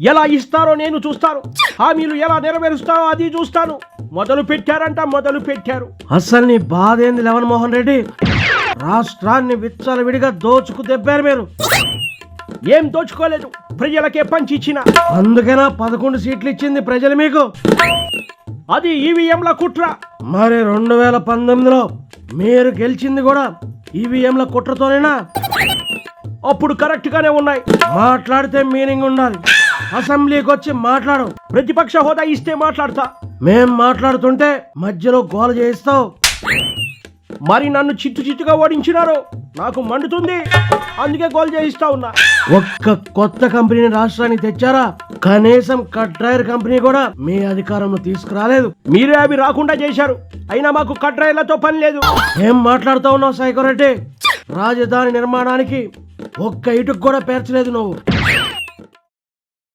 ఎలా ఇస్తారో నేను చూస్తాను, హామీలు ఎలా నెరవేరుస్తారో అది చూస్తాను. మొదలు పెట్టారు. అసలు నీ బాధ ఏంది జగన్మోహన్ రెడ్డి? రాష్ట్రాన్ని విచ్చలవిడిగా దోచుకు దెబ్బారు మీరు. ఏం దోచుకోలేదు, ప్రజలకే పంచి ఇచ్చిన. అందుకేనా 11 సీట్లు ఇచ్చింది ప్రజలు మీకు. అది ఈవీఎంల కుట్ర. మరి 2019లో మీరు గెలిచింది కూడా ఈవీఎంల కుట్రతోనేనా? అప్పుడు కరెక్ట్ గానే ఉన్నాయి. మాట్లాడితే మీనింగ్ ఉండాలి. అసెంబ్లీకి వచ్చి మాట్లాడు. ప్రతిపక్ష హోదా ఇస్తే మాట్లాడతా. మేం మాట్లాడుతుంటే మధ్యలో గోల చేయిస్తావు. మరి నన్ను చిత్తుగా ఓడించినారు, నాకు మండుతుంది. అందుకే గోల్ చేయిస్తా ఉన్నా. ఒక్క కొత్త కంపెనీని రాష్ట్రానికి తెచ్చారా? కనీసం కట్ డ్రైవర్ కంపెనీ కూడా మీ అధికారంలో తీసుకురాలేదు. మీరే అవి రాకుండా చేశారు. అయినా మాకు కట్ డ్రైవర్లతో పని లేదు. ఏం మాట్లాడుతూ ఉన్నావు సైకోరెడ్డి? రాజధాని నిర్మాణానికి ఒక్క ఇటుకు కూడా పేర్చలేదు నువ్వు.